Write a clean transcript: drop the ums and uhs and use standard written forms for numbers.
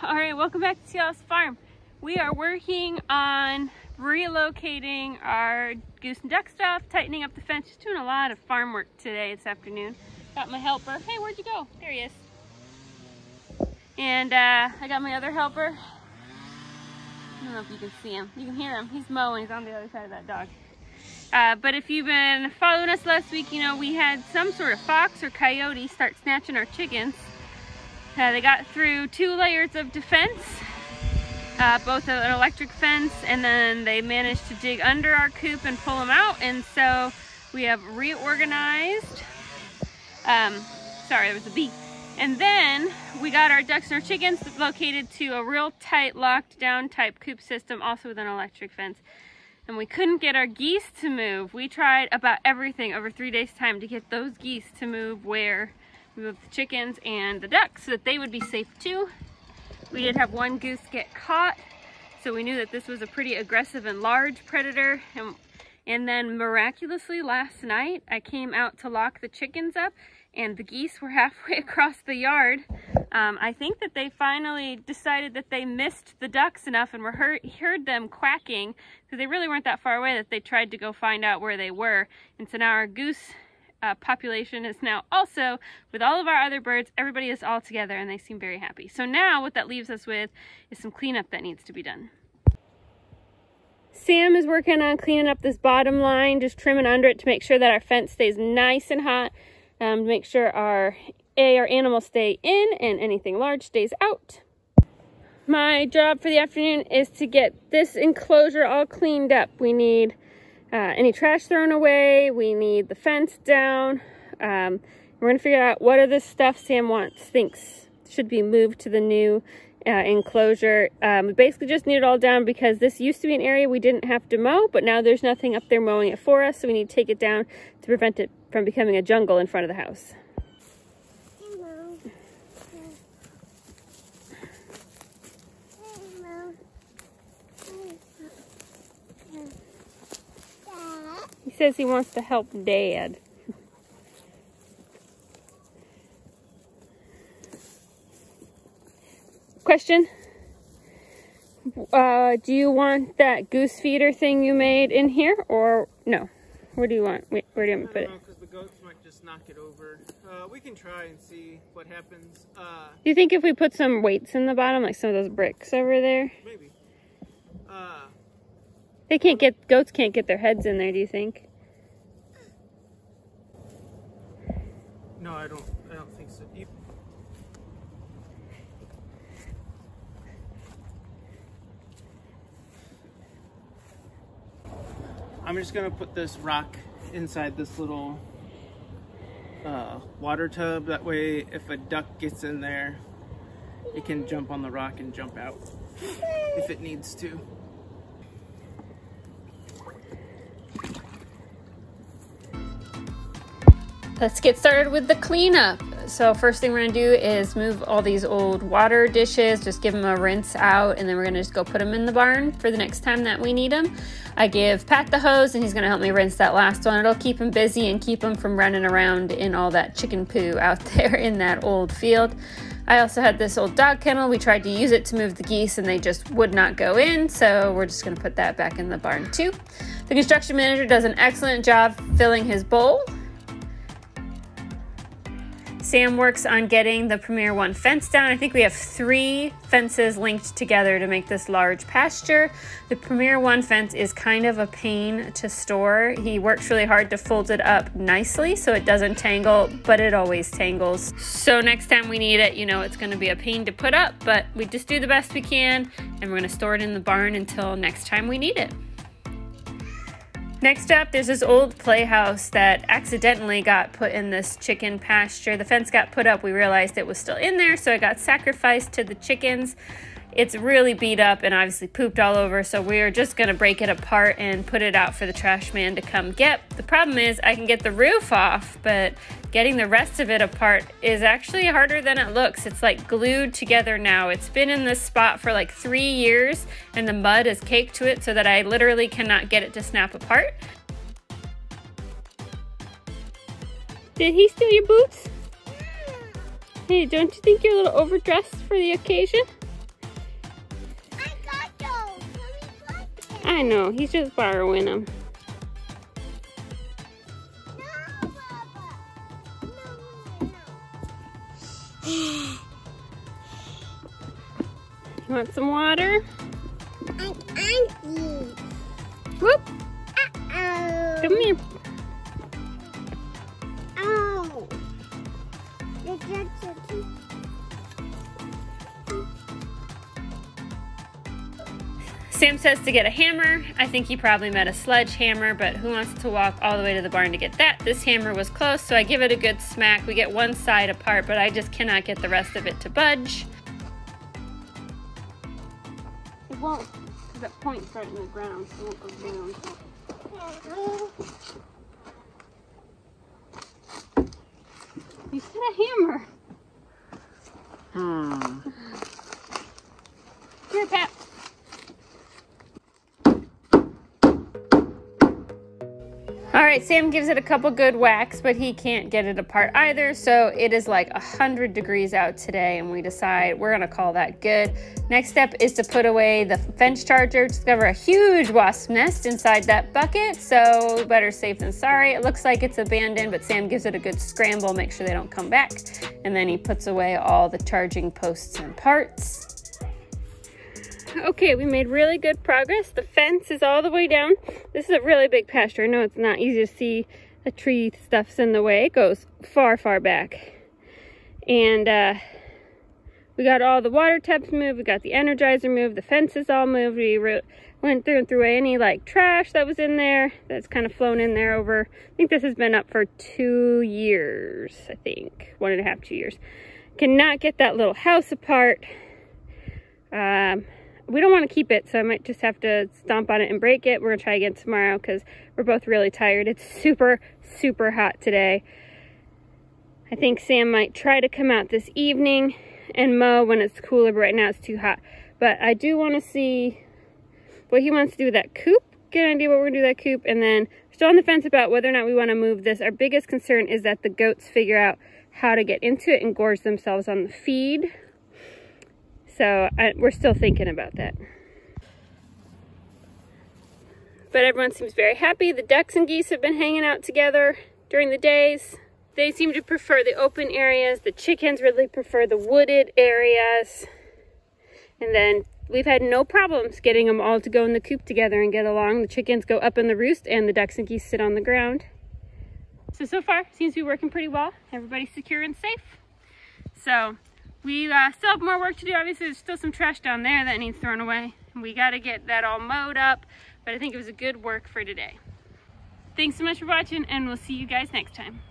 All right, welcome back to Teal House Farm. We are working on relocating our goose and duck stuff, tightening up the fence, just doing a lot of farm work today, this afternoon. Got my helper. Hey, where'd you go? There he is. And I got my other helper. I don't know if you can see him. You can hear him. He's mowing. He's on the other side of that dog. But if you've been following us last week, you know we had some sort of fox or coyote start snatching our chickens. They got through 2 layers of defense, both an electric fence, and then they managed to dig under our coop and pull them out. And so we have reorganized. Sorry, there was a bee. And then we got our ducks and our chickens located to a real tight, locked down type coop system, also with an electric fence. And we couldn't get our geese to move. We tried about everything over 3 days' time to get those geese to move where we moved the chickens and the ducks so that they would be safe too. We did have one goose get caught, so we knew that this was a pretty aggressive and large predator. And then miraculously last night, I came out to lock the chickens up and the geese were halfway across the yard. I think that they finally decided that they missed the ducks enough and heard them quacking, because they really weren't that far away, that they tried to go find out where they were. And so now our goose population is now also, with all of our other birds, everybody is all together and they seem very happy. So now what that leaves us with is some cleanup that needs to be done. Sam is working on cleaning up this bottom line, just trimming under it to make sure that our fence stays nice and hot, to make sure our animals stay in and anything large stays out. My job for the afternoon is to get this enclosure all cleaned up. We need any trash thrown away, we need the fence down. We're gonna figure out what of this stuff Sam thinks should be moved to the new enclosure. We basically just need it all down because this used to be an area we didn't have to mow, but now there's nothing up there mowing it for us, so we need to take it down to prevent it from becoming a jungle in front of the house. He says he wants to help Dad. Question? Do you want that goose feeder thing you made in here, or no? Where do you want? Where do you want me to put it? Because the goats might just knock it over. We can try and see what happens. Do you think if we put some weights in the bottom, like some of those bricks over there? Maybe. Goats can't get their heads in there, do you think? No, I don't think so. I'm just gonna put this rock inside this little water tub. That way, if a duck gets in there, it can jump on the rock and jump out if it needs to. Let's get started with the cleanup. So first thing we're gonna do is move all these old water dishes, just give them a rinse out, and then we're gonna just go put them in the barn for the next time that we need them. I give Pat the hose and he's gonna help me rinse that last one. It'll keep him busy and keep him from running around in all that chicken poo out there in that old field. I also had this old dog kennel. We tried to use it to move the geese and they just would not go in, so we're just gonna put that back in the barn too. The construction manager does an excellent job filling his bowl. Sam works on getting the Premier 1 fence down. I think we have 3 fences linked together to make this large pasture. The Premier 1 fence is kind of a pain to store. He works really hard to fold it up nicely so it doesn't tangle, but it always tangles. So next time we need it, you know it's gonna be a pain to put up, but we just do the best we can, and we're gonna store it in the barn until next time we need it. Next up, there's this old playhouse that accidentally got put in this chicken pasture. The fence got put up, we realized it was still in there, so it got sacrificed to the chickens. It's really beat up and obviously pooped all over, so we're just gonna break it apart and put it out for the trash man to come get. The problem is I can get the roof off, but getting the rest of it apart is actually harder than it looks. It's like glued together now. It's been in this spot for like 3 years and the mud is caked to it so that I literally cannot get it to snap apart. Did he steal your boots? Hey, don't you think you're a little overdressed for the occasion? I know, he's just borrowing them. No, Papa. No. You want some water? I'm angry. Whoop! Uh-oh. Come here. Oh. Sam says to get a hammer. I think he probably meant a sledgehammer, but who wants to walk all the way to the barn to get that? This hammer was close, so I give it a good smack. We get one side apart, but I just cannot get the rest of it to budge. It won't, because that point's right in the ground, so it won't go down. You said a hammer. Here, Pat. All right, Sam gives it a couple good whacks, but he can't get it apart either. So it is like 100 degrees out today, and we decide we're gonna call that good. Next step is to put away the fence charger. Discover a huge wasp nest inside that bucket. So better safe than sorry. It looks like it's abandoned, but Sam gives it a good scramble, make sure they don't come back. And then he puts away all the charging posts and parts. Okay, we made really good progress. The fence is all the way down. This is a really big pasture. I know it's not easy to see. The tree stuff's in the way. It goes far, far back. And we got all the water taps moved. We got the energizer moved. The fence is all moved. We went through and threw away any like trash that was in there. That's kind of flown in there over, I think this has been up for 2 years, I think. 1.5, 2 years. Cannot get that little house apart. We don't want to keep it, so I might just have to stomp on it and break it. We're going to try again tomorrow because we're both really tired. It's super, super hot today. I think Sam might try to come out this evening and mow when it's cooler, but right now it's too hot. But I do want to see what he wants to do with that coop. Get an idea what we're going to do with that coop. And then we're still on the fence about whether or not we want to move this. Our biggest concern is that the goats figure out how to get into it and gorge themselves on the feed. So we're still thinking about that. But everyone seems very happy. The ducks and geese have been hanging out together during the days. They seem to prefer the open areas. The chickens really prefer the wooded areas. And then we've had no problems getting them all to go in the coop together and get along. The chickens go up in the roost and the ducks and geese sit on the ground. So far, seems to be working pretty well. Everybody's secure and safe. So we still have more work to do. Obviously, there's still some trash down there that needs thrown away. We got to get that all mowed up, but I think it was a good work for today. Thanks so much for watching, and we'll see you guys next time.